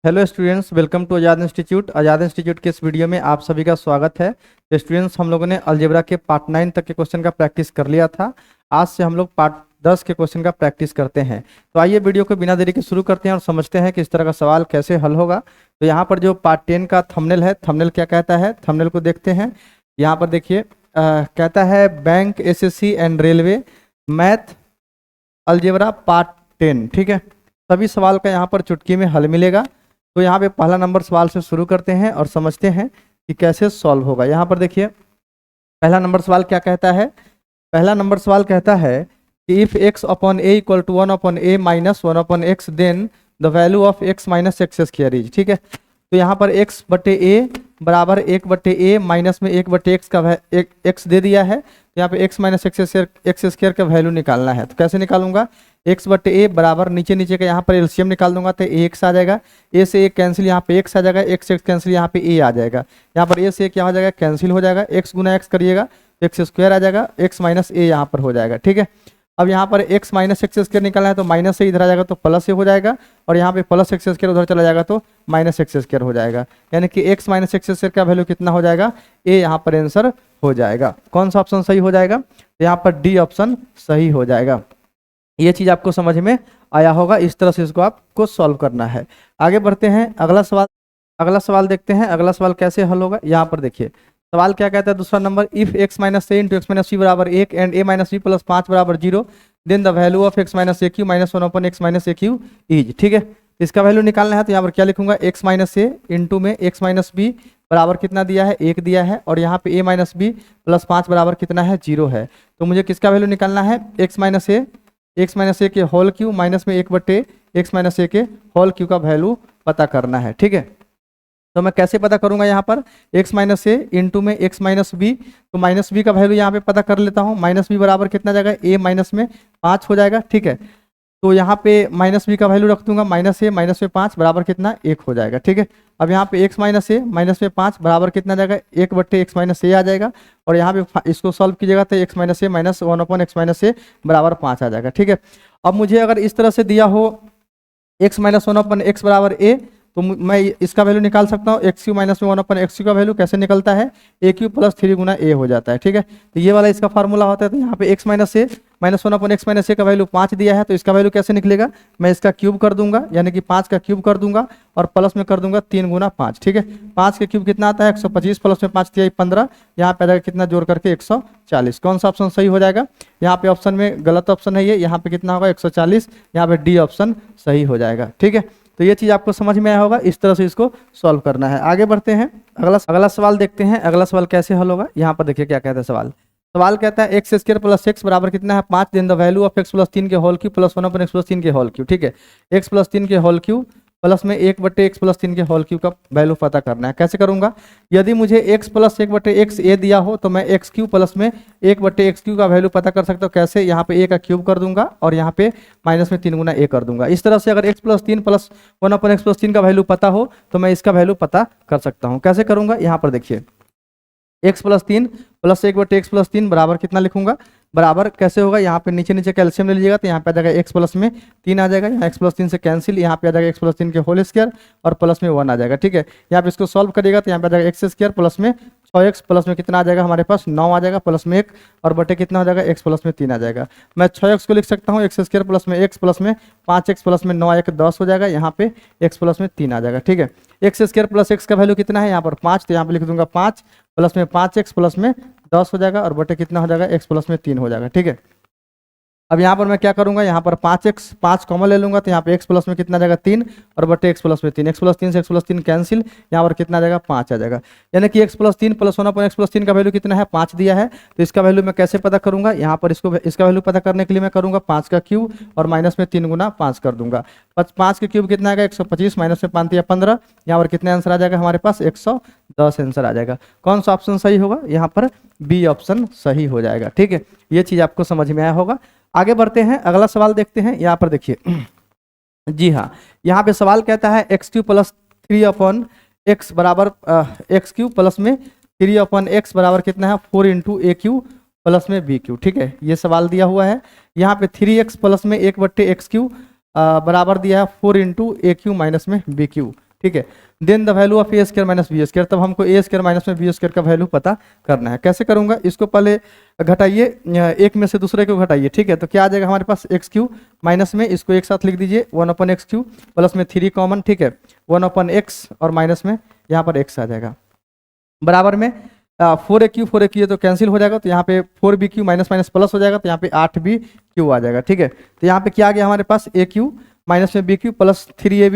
Hello students, welcome to Azad Institute. Azad Institute के इस video में आप सभी का स्वागत है। तो स्टूडेंट्स, हम लोगों ने अलजेब्रा के पार्ट 9 तक के क्वेश्चन का प्रैक्टिस कर लिया था। आज से हम लोग पार्ट 10 के क्वेश्चन का प्रैक्टिस करते हैं। तो आइए वीडियो को बिना देरी के शुरू करते हैं और समझते हैं कि इस तरह का सवाल कैसे हल होगा। तो यहाँ पर जो पार्ट 10 का थंबनेल है, थंबनेल क्या कहता है, थंबनेल को देखते हैं। यहाँ पर देखिए, कहता है bank, SSC and railway math algebra part 10। ठीक है, सभी सवाल का यहाँ पर चुटकी में हल मिलेगा। तो यहाँ पे पहला नंबर सवाल से शुरू करते हैं और समझते हैं कि कैसे सॉल्व होगा। यहाँ पर देखिए, पहला नंबर सवाल क्या कहता है। पहला नंबर सवाल कहता है कि if x upon a equal to 1 upon a minus 1 upon x then the value of x minus x square is. ठीक है, तो यहाँ पर x बटे a बराबर 1 बटे a माइनस में 1 बटे x का x दे दिया है। तो यहाँ पे x माइनस एक्स स्क्वायर का वैल्यू निकालना है। तो कैसे निकालूंगा, x बटे a बराबर नीचे नीचे का यहाँ पर एलसीएम निकाल दूंगा तो x आ जाएगा। a से a कैंसिल, यहाँ पे x आ जाएगा, x से x कैंसिल, यहाँ पे a आ जाएगा। यहाँ पर a से क्या हो जाएगा, कैंसिल हो जाएगा। x गुना x करिएगा तो एक्स स्क्वायर आ जाएगा, x माइनस a यहाँ पर हो जाएगा। ठीक है, अब यहाँ पर x माइनस एक्स स्क्वायर निकालना है तो माइनस से इधर आ जाएगा तो प्लस से हो जाएगा, और यहाँ पे प्लस एक्स स्क्वायर उधर चला जाएगा तो माइनस एक्स स्क्वायर हो जाएगा। यानी कि x माइनस एक्स स्क्वायर का वैल्यू कितना हो जाएगा, a यहाँ पर आंसर हो जाएगा। कौन सा ऑप्शन सही हो जाएगा, तो यहाँ पर डी ऑप्शन सही हो जाएगा। ये चीज़ आपको समझ में आया होगा। इस तरह से इसको आपको सॉल्व करना है। आगे बढ़ते हैं, अगला सवाल देखते हैं। अगला सवाल कैसे हल होगा, यहाँ पर देखिए सवाल क्या कहता है। दूसरा number, if x minus a into x minus c बराबर 1 and a minus b plus 5 बराबर 0 then the value of x minus a Q minus 1 upon x minus a q is. ठीक है, इसका वैल्यू निकालना है। तो यहाँ पर क्या लिखूंगा, x माइनस ए इंटू में x माइनस बी बराबर कितना दिया है, 1 दिया है, और यहाँ पे a माइनस बी प्लस 5 बराबर कितना है, 0 है। तो मुझे किसका वैल्यू निकालना है, x माइनस ए के होल क्यू माइनस में 1 बटे एक्स माइनस ए के होल क्यू का वैल्यू पता करना है। ठीक है, तो मैं कैसे पता करूंगा, यहाँ पर x माइनस ए इंटू में x माइनस बी, तो माइनस बी का वैल्यू यहाँ पे पता कर लेता हूँ। माइनस बी बराबर कितना जाएगा, a माइनस में 5 हो जाएगा। ठीक है, तो यहाँ पे माइनस बी का वैल्यू रख दूंगा, माइनस ए माइनस में 5 बराबर कितना, 1 हो जाएगा। ठीक है, अब यहाँ पे x माइनस ए माइनस में 5 बराबर कितना जाएगा, 1 बट्टे एक्स माइनस ए आ जाएगा, और यहाँ पे इसको सॉल्व कीजिएगा तो x माइनस ए माइनस 1 अपॉन एक्स माइनस ए बराबर 5 आ जाएगा। ठीक है, अब मुझे अगर इस तरह से दिया हो x माइनस 1 अपॉन एक्स बराबर a, तो मैं इसका वैल्यू निकाल सकता हूँ। एक्स क्यू माइनस में 1 अपन एक्स क्यू का वैल्यू कैसे निकलता है, ए क्यू प्लस 3 गुना ए हो जाता है। ठीक है, तो ये वाला इसका फार्मूला होता है। तो यहाँ पे एक्स माइनस ए माइनस 1 अपन एक्स माइनस ए का वैल्यू 5 दिया है, तो इसका वैल्यू कैसे निकलेगा, मैं इसका क्यूब कर दूंगा, यानी कि 5 का क्यूब कर दूंगा और प्लस में कर दूंगा 3 गुना 5। ठीक है, 5 के क्यूब कितना आता है, 125 प्लस में 5 दिया 15, यहाँ पे आ जाएगा कितना, जोड़ करके 140। कौन सा ऑप्शन सही हो जाएगा, यहाँ पे ऑप्शन में गलत ऑप्शन है ये, यहाँ पे कितना होगा 140, यहाँ पे डी ऑप्शन सही हो जाएगा। ठीक है, तो ये चीज़ आपको समझ में आया होगा। इस तरह से इसको सॉल्व करना है। आगे बढ़ते हैं, अगला सवाल देखते हैं। अगला सवाल कैसे हल होगा, यहाँ पर देखिए क्या कहता है सवाल कहता है एक्स स्क्वायर प्लस एक्स बराबर कितना है, 5 then the value of x plus 3 के whole cube plus 1 upon x plus 3 के होल क्यू। ठीक है, एक्स प्लस 3 के होल क्यू प्लस में 1 बटे एक्स प्लस 3 के होल क्यू का वैल्यू पता करना है। कैसे करूंगा, यदि मुझे x प्लस 1 बटे एक्स ए दिया हो तो मैं एक्स क्यू प्लस में 1 बटे एक्स क्यू का वैल्यू पता कर सकता हूँ। कैसे, यहाँ पे a का क्यूब कर दूंगा और यहाँ पे माइनस में 3 गुना a कर दूंगा। इस तरह से अगर x plus 3 plus 1 upon x plus 3 का वैल्यू पता हो तो मैं इसका वैल्यू पता कर सकता हूँ। कैसे करूंगा, यहाँ पर देखिए x प्लस 3 प्लस 1 बटे एक्स प्लस 3 बराबर कितना लिखूंगा, बराबर कैसे होगा, यहाँ पे नीचे नीचे कैल्शियम ले लीजिएगा तो यहाँ पे आ जाएगा x प्लस में 3 आ जाएगा, यहाँ x प्लस 3 से कैंसिल, यहाँ पे आ जाएगा x प्लस 3 के होल स्क्वायर और प्लस में 1 आ जाएगा। ठीक है, यहाँ पे इसको सॉल्व करिएगा तो यहाँ पे आ जाएगा एक्स स्क्वायर प्लस में 6x प्लस में कितना आ जाएगा, हमारे पास 9 आ जाएगा, प्लस में 1 और बटे कितना हो जाएगा, x प्लस में 3 आ जाएगा। मैं 6x को लिख सकता हूँ, एक्स स्क्वायर प्लस में x प्लस में 5x प्लस में 9 1 10 हो जाएगा, यहाँ पे x प्लस में 3 आ जाएगा। ठीक है, एक्स स्क्वायर प्लस x का वैल्यू कितना है, यहाँ पर 5, तो यहाँ पे लिख दूंगा 5 प्लस में 5x प्लस में 10 हो जाएगा और बटे कितना हो जाएगा, x प्लस में 3 हो जाएगा। ठीक है, अब यहाँ पर मैं क्या करूंगा, यहाँ पर 5 कॉमन ले लूंगा तो यहाँ पे x प्लस में कितना जाएगा 3 और बटे x प्लस में 3, x प्लस 3 से x प्लस 3 कैंसिल, यहाँ पर कितना जाएगा 5 आ जाएगा। यानी कि x plus 3 plus 1 upon x plus 3 का वैल्यू कितना है, 5 दिया है। तो इसका वैल्यू मैं कैसे पता करूंगा, यहाँ पर इसका वैल्यू पता करने के लिए मैं करूंगा 5 का क्यूब और माइनस में 3 गुना 5 कर दूंगा। 5 के क्यूब कितना आएगा, 125 माइनस में 5 दिया 15, यहाँ पर कितने आंसर आ जाएगा हमारे पास, 110 आंसर आ जाएगा। कौन सा ऑप्शन सही होगा, यहाँ पर बी ऑप्शन सही हो जाएगा। ठीक है, ये चीज़ आपको समझ में आया होगा। आगे बढ़ते हैं, अगला सवाल देखते हैं। यहाँ पर देखिए, जी हाँ, यहाँ पे सवाल कहता है x Q plus 3 upon x बराबर एक्स क्यू प्लस में 3 अपॉन एक्स बराबर कितना है, 4 इंटू ए क्यू प्लस में बी क्यू। ठीक है, ये सवाल दिया हुआ है। यहाँ पे 3x प्लस में 1 बट्टे एक्स क्यू बराबर दिया है 4 इंटू ए क्यू माइनस में बी क्यू। ठीक है। Then the value of a square minus b square, तब हमको ए स्क्वायर माइनस में बी स्क्वायर का वैल्यू पता करना है। कैसे करूंगा, इसको पहले घटाइए, एक में से दूसरे को घटाइए, ठीक है। तो क्या आ जाएगा हमारे पास एक्स क्यू माइनस में, इसको एक साथ लिख दीजिए 1/x³ प्लस में 3 कॉमन, ठीक है, 1/x और माइनस में यहाँ पर x आ जाएगा, बराबर में 4a³ तो कैंसिल हो जाएगा, तो यहाँ पे 4b³ माइनस माइनस प्लस हो जाएगा, तो यहाँ पे 8b³ आ जाएगा, ठीक है। तो यहाँ पे क्या आ गया हमारे पास a³ माइनस में b³ प्लस 3ab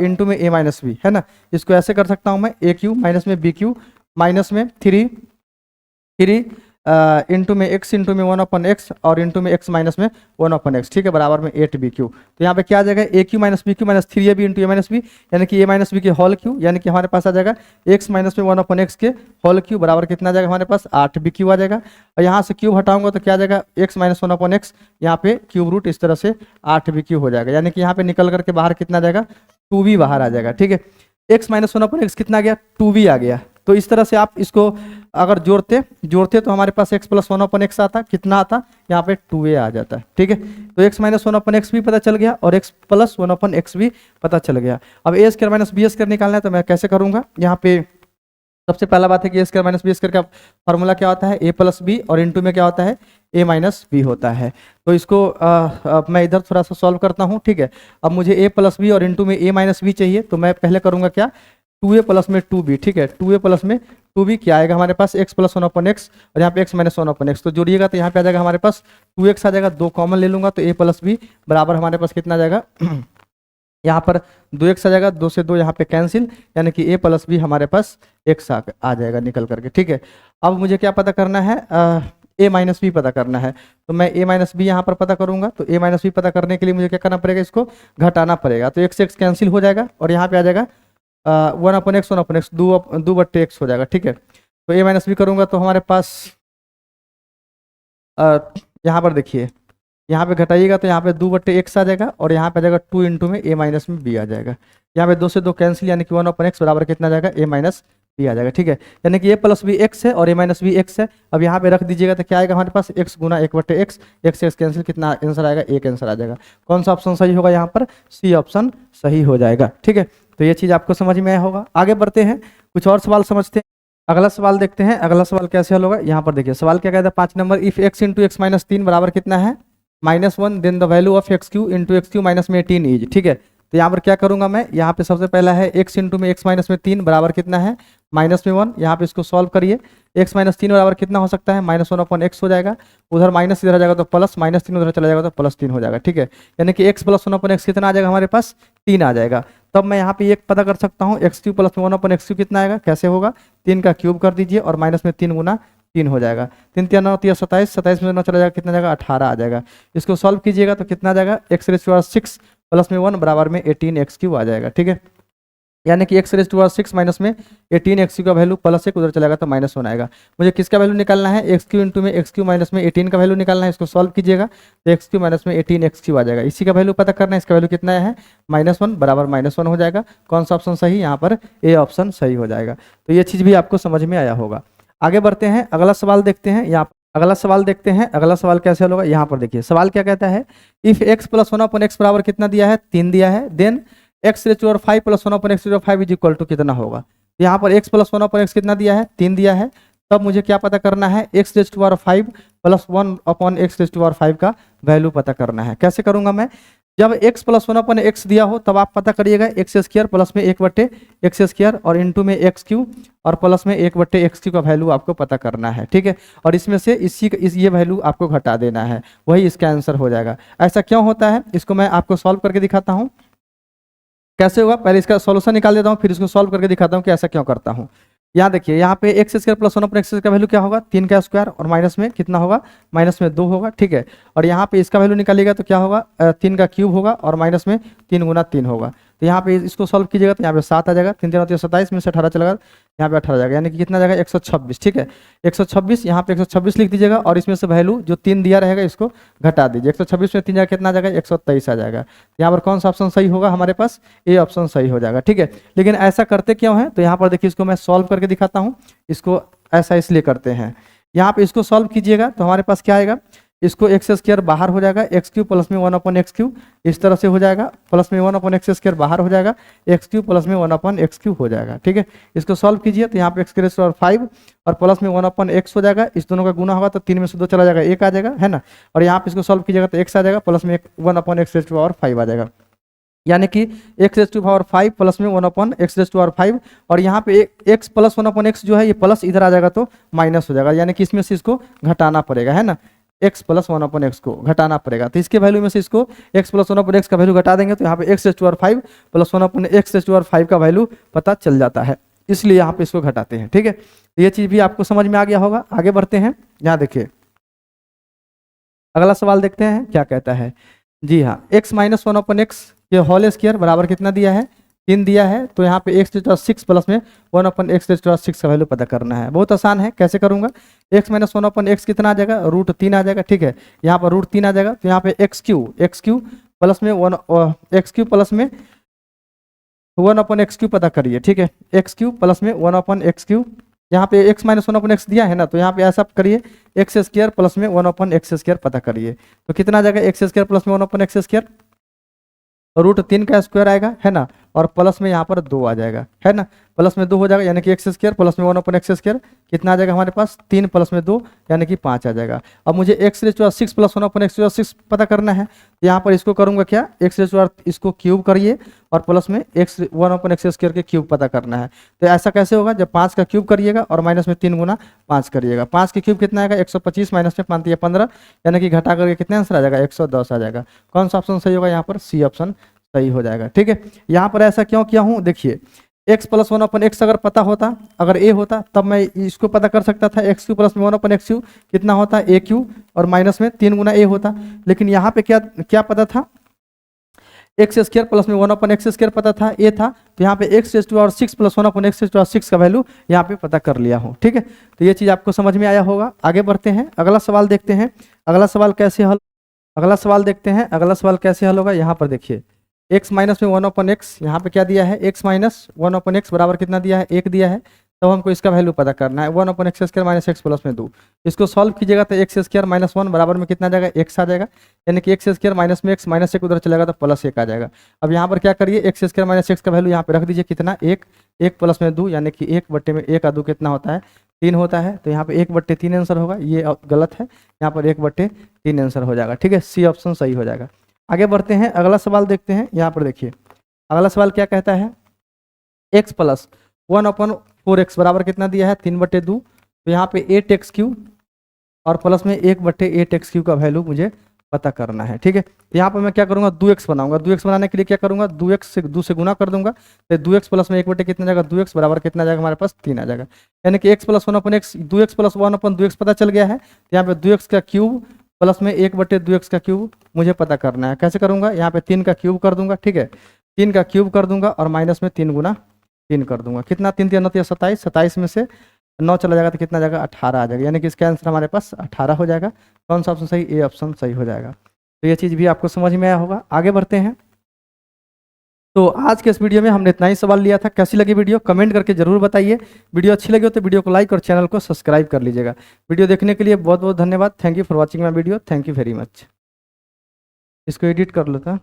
इंटू में a माइनस b, है ना। इसको ऐसे कर सकता हूँ मैं, a³ माइनस में b³ माइनस में 3 इंटू में x इंटू में 1/x और इंटू में x माइनस में 1/x, ठीक है, बराबर में 8b³। तो यहाँ पे क्या आ जाएगा a³ minus b³ minus 3ab into a minus b, यानी कि a माइनस b के होल क्यू, यानी कि हमारे पास आ जाएगा x माइनस में 1/x के होल क्यू, बराबर कितना आ जाएगा हमारे पास 8b³ आ जाएगा। और यहाँ से क्यूब हटाऊंगा तो क्या आ जाएगा x माइनस 1/x, यहाँ पे क्यूब रूट इस तरह से 8b³ हो जाएगा, यानी कि यहाँ पे निकल करके बाहर कितना आ जाएगा 2b बाहर आ जाएगा, ठीक है। x माइनस 1/x कितना आ गया 2b आ गया। तो इस तरह से आप इसको अगर जोड़ते तो हमारे पास x प्लस 1/x आता, कितना आता, यहाँ पे 2a आ जाता है, ठीक है। तो x माइनस 1/x भी पता चल गया और x प्लस 1/x भी पता चल गया। अब a square minus b square निकालना है, तो मैं कैसे करूंगा, यहाँ पे सबसे पहला बात है कि a square minus b square का फॉर्मूला क्या होता है, a प्लस बी और इंटू में क्या होता है a माइनस बी होता है। तो इसको मैं इधर थोड़ा सा सॉल्व करता हूँ, ठीक है। अब मुझे a प्लस बी और इंटू में a माइनस बी चाहिए, तो मैं पहले करूंगा क्या 2a प्लस में 2b, ठीक है, 2a प्लस में 2b क्या आएगा हमारे पास x प्लस 1/x और यहाँ पे x माइनस 1/x, तो जोड़िएगा तो यहाँ पे आ जाएगा हमारे पास 2x आ जाएगा, 2 कॉमन ले लूंगा तो a प्लस बी बराबर हमारे पास कितना आ जाएगा यहाँ पर 2x आ जाएगा, 2 से 2 यहाँ पे कैंसिल, यानी कि a प्लस बी हमारे पास x आ जाएगा निकल करके, ठीक है। अब मुझे क्या पता करना है, a माइनस बी पता करना है, तो मैं a माइनस बी यहाँ पर पता करूंगा। तो a माइनस बी पता करने के लिए मुझे क्या करना पड़ेगा, इसको घटाना पड़ेगा, तो x कैंसिल हो जाएगा और यहाँ पे आ जाएगा 1/x 2/x हो जाएगा, ठीक है। तो a माइनस बी करूंगा तो हमारे पास यहाँ पर देखिए, यहाँ पे घटाइएगा तो यहाँ पे 2/x आ जाएगा और यहाँ पे आ जाएगा 2 इंटू में a माइनस में b आ जाएगा, यहाँ पे 2 से 2 कैंसिल, यानी कि 1/x बराबर कितना आ जाएगा a माइनस b आ जाएगा, ठीक है। यानी कि a प्लस बी x है और a माइनस बी x है। अब यहाँ पे रख दीजिएगा तो क्या आएगा हमारे पास x गुना 1/x, x कैंसिल, कितना आंसर आएगा एक आंसर आ जाएगा। कौन सा ऑप्शन सही होगा, यहाँ पर सी ऑप्शन सही हो जाएगा, ठीक है। तो ये चीज़ आपको समझ में आया होगा। आगे बढ़ते हैं, कुछ और सवाल समझते हैं। अगला सवाल देखते हैं, अगला सवाल कैसे हल होगा। यहाँ पर देखिए सवाल क्या कहता है, 5 number, if x into x minus 3 बराबर कितना है -1, then the value of x³ into x³ minus में 18 इज, ठीक है। तो यहाँ पर क्या करूंगा मैं, यहाँ पे सबसे पहला है x इंटू में x माइनस में 3 बराबर कितना है -1, यहाँ पे इसको सॉल्व करिए। x माइनस 3 बराबर कितना हो सकता है -1/x हो जाएगा, उधर माइनस इधर आ जाएगा तो प्लस, -3 उधर चला जाएगा तो +3 हो जाएगा, ठीक है। यानी कि x प्लस 1/x कितना आ जाएगा हमारे पास 3 आ जाएगा। तब मैं यहाँ पे एक पता कर सकता हूँ, x³ प्लस 1/x³ कितना आएगा, कैसे होगा, 3 का क्यूब कर दीजिए और माइनस में 3 गुना 3 हो जाएगा, 3 3 9 27, 27 में 9 चला जाएगा, कितना जाएगा 18 आ जाएगा। इसको सॉल्व कीजिएगा तो कितना आ जाएगा x⁻6 प्लस में 1 बराबर में 18x³ आ जाएगा, ठीक है। यानी कि x⁻6 माइनस में 18x³ का वैल्यू प्लस 1 उधर चलेगा तो -1 आएगा। मुझे किसका वैल्यू निकालना है, x³ इंटू में x³ माइनस में 18 का वैल्यू निकालना है। इसको सॉल्व कीजिएगा तो x³ माइनस में 18x³ आ जाएगा। इसी का वैल्यू पता करना है, इसका वैल्यू कितना है -1 बराबर -1 हो जाएगा। कौन सा ऑप्शन सही, यहाँ पर ए ऑप्शन सही हो जाएगा। तो ये चीज़ भी आपको समझ में आया होगा। आगे बढ़ते हैं, अगला सवाल देखते हैं। यहाँ अगला सवाल देखते हैं, अगला सवाल कैसे हल होगा। यहाँ पर देखिए सवाल क्या कहता है, इफ x प्लस 1/x बराबर कितना दिया है 3 दिया है, then x⁵5 plus 1/x⁵5 is equal to कितना होगा। यहाँ पर x प्लस 1/x कितना दिया है 3 दिया है। तब मुझे क्या पता करना है, x⁵5 प्लस 1/x⁵5 का वैल्यू पता करना है। कैसे करूंगा मैं, जब x प्लस 1/x दिया हो तब आप पता करिएगा x² प्लस में 1/x² और इंटू में x³ और प्लस में 1/x³ का वैल्यू आपको पता करना है, ठीक है। और इसमें से ये वैल्यू आपको घटा देना है, वही इसका आंसर हो जाएगा। ऐसा क्यों होता है, इसको मैं आपको सॉल्व करके दिखाता हूँ कैसे होगा। पहले इसका सॉल्यूशन निकाल देता हूँ, फिर इसको सॉल्व करके दिखाता हूँ कि ऐसा क्यों करता हूँ। यहाँ देखिए, यहाँ पे x² प्लस 1/x का वैल्यू क्या होगा 3 का स्क्वायर और माइनस में कितना होगा -2 होगा, ठीक है। और यहाँ पे इसका वैल्यू निकालिएगा तो क्या होगा 3 का क्यूब होगा और माइनस में 3 गुना 3 होगा। तो यहाँ पे इसको सॉल्व कीजिएगा तो यहाँ पे 7 आ जाएगा, 3 3 27 में से 18 चलेगा, यहाँ पे 18 आ जाएगा, यानी कि कितना जाएगा 126, ठीक है। 126 यहाँ पे 126 लिख दीजिएगा और इसमें से वैल्यू जो 3 दिया रहेगा इसको घटा दीजिए। 126 में 3 जाएगा कितना आ जाएगा 123 आ जाएगा। यहाँ पर कौन सा ऑप्शन सही होगा हमारे पास, ए ऑप्शन सही हो जाएगा, ठीक है। लेकिन ऐसा करते क्यों है, तो यहाँ पर देखिए इसको मैं सॉल्व करके दिखाता हूँ। इसको ऐसा इसलिए करते हैं, यहाँ पे इसको सॉल्व कीजिएगा तो हमारे पास क्या आएगा, इसको एक्स स्क्वायर बाहर हो जाएगा, एक्स क्यूब प्लस में 1/x3 इस तरह से हो जाएगा, प्लस में 1/x² बाहर हो जाएगा, एक्स क्यूब प्लस में 1/x3 हो जाएगा। ठीक है, इसको सॉल्व कीजिए तो यहाँ पे x की रेज़ पावर 5 और प्लस में 1/x हो जाएगा, इस दोनों का गुना होगा तो 3 में से 2 चला जाएगा, 1 आ जाएगा, है ना। और यहाँ पे इसको सॉल्व कीजिएगा तो x आ जाएगा, प्लस में 1/x⁵ आ जाएगा, यानी कि x⁵ प्लस में 1/x⁵ और यहाँ पे x प्लस 1/x जो है ये प्लस इधर आ जाएगा तो माइनस हो जाएगा, यानी कि इसमें से इसको घटाना पड़ेगा, है ना। x प्लस 1/x को घटाना पड़ेगा, तो इसके वैल्यू में से इसको x प्लस 1/x का वैल्यू घटा देंगे तो यहाँ पे x⁵ प्लस 1/x⁵ का वैल्यू पता चल जाता है, इसलिए यहाँ पे इसको घटाते हैं। ठीक है, तो ये चीज़ भी आपको समझ में आ गया होगा। आगे बढ़ते हैं, यहाँ देखिए अगला सवाल देखते हैं क्या कहता है। जी हाँ, x माइनस 1/x ये होल स्क्वायर बराबर कितना दिया है, 3 दिया है, तो यहाँ पे x⁵ प्लस में 1/x⁵ का वैल्यू पता करना है। बहुत आसान है, कैसे करूँगा, x माइनस 1/x कितना आ जाएगा, √3 आ जाएगा। ठीक है, यहाँ पर √3 आ जाएगा, तो यहाँ पे x³ प्लस में x³ प्लस में 1/x³ पता करिए। ठीक है, x³ प्लस में 1/x³, यहाँ पे x माइनस 1/x दिया है ना, तो यहाँ पे ऐसा करिए x² प्लस में 1/x² पता करिए, तो कितना आ जाएगा, x² प्लस में 1/x², √3 का स्क्वायर आएगा, है ना, और प्लस में यहाँ पर 2 आ जाएगा, है ना, प्लस में 2 हो जाएगा, यानी कि x² प्लस में 1/x² कितना आ जाएगा हमारे पास, 3 प्लस में 2 यानी कि 5 आ जाएगा। अब मुझे x⁵ प्लस 1/x⁵ पता करना है, तो यहाँ पर इसको करूँगा क्या, x⁵ इसको क्यूब करिए और प्लस में 1/x² के क्यूब पता करना है। तो ऐसा कैसे होगा, जब 5 का क्यूब करिएगा और माइनस में 3 गुना 5 करिएगा, 5 के क्यूब कितना आएगा, 125 माइनस में 5 15, यानी कि घटा करके कितने आंसर आ जाएगा, 110 आ जाएगा। कौन सा ऑप्शन सही होगा, यहाँ पर सी ऑप्शन सही हो जाएगा। ठीक है, यहाँ पर ऐसा क्यों किया हूँ, देखिए x प्लस 1/x अगर पता होता, अगर a होता तब मैं इसको पता कर सकता था, x³ प्लस में 1/x³ कितना होता है, a³ और माइनस में 3 गुना a होता, लेकिन यहाँ पे क्या क्या पता था, x² प्लस में 1/x² पता था, a था, तो यहाँ पे x⁶ प्लस 1/x⁶ का वैल्यू यहाँ पे पता कर लिया हूँ। ठीक है, तो ये चीज़ आपको समझ में आया होगा। आगे बढ़ते हैं, अगला सवाल देखते हैं, अगला सवाल कैसे हल, अगला सवाल देखते हैं, अगला सवाल कैसे हल होगा। यहाँ पर देखिए x माइनस में 1/x, यहाँ पे क्या दिया है, x माइनस 1/x बराबर कितना दिया है, 1 दिया है, तब हमको इसका वैल्यू पता करना है, 1/x² माइनस x प्लस में 2, इसको सॉल्व कीजिएगा तो x² माइनस 1 बराबर में कितना आ जाएगा, x आ जाएगा, यानी कि x² माइनस में x माइनस 1 उधर चलेगा तो प्लस 1 आ जाएगा। अब यहाँ पर क्या करिए, x² माइनस x का वैल्यू यहाँ पे रख दीजिए, कितना 1, 1 प्लस में 2 यानी कि 1 में 1 का 2 कितना होता है, 3 होता है, तो यहाँ पे 1/3 आंसर होगा, ये गलत है, यहाँ पर 1/3 आंसर हो जाएगा। ठीक है, सी ऑप्शन सही हो जाएगा। आगे बढ़ते हैं, अगला सवाल देखते हैं। यहाँ पर देखिए अगला सवाल क्या कहता है, x प्लस 1/4x बराबर कितना दिया है, 3/2, तो यहाँ पे 8x³ और प्लस में 1/8x³ का वैल्यू मुझे पता करना है। ठीक है, तो यहाँ पर मैं क्या करूँगा, 2x बनाऊंगा, 2x बनाने के लिए क्या करूँगा, 2x से 2 से गुना कर दूंगा, तो 2x प्लस में 1 कितना जाएगा, 2x बराबर कितना जाएगा हमारे पास, 3 आ जाएगा, यानी कि x plus 1/x 2x plus 1/2x पता चल गया है, तो यहाँ पे 2x का क्यूब प्लस में 1/2x का क्यूब मुझे पता करना है। कैसे करूँगा, यहाँ पे 3 का क्यूब कर दूंगा, ठीक है, 3 का क्यूब कर दूंगा और माइनस में 3 गुना 3 कर दूंगा, कितना 3 3 9 27, 27 में से 9 चला जाएगा तो कितना आ जाएगा, 18 आ जाएगा, यानी कि इसका आंसर हमारे पास 18 हो जाएगा। कौन सा ऑप्शन सही, ए ऑप्शन सही हो जाएगा। तो ये चीज़ भी आपको समझ में आया होगा। आगे बढ़ते हैं, तो आज के इस वीडियो में हमने इतना ही सवाल लिया था। कैसी लगी वीडियो कमेंट करके जरूर बताइए। वीडियो अच्छी लगी हो तो वीडियो को लाइक और चैनल को सब्सक्राइब कर लीजिएगा। वीडियो देखने के लिए बहुत बहुत धन्यवाद। Thank you for watching my video. Thank you very much. इसको एडिट कर लेता।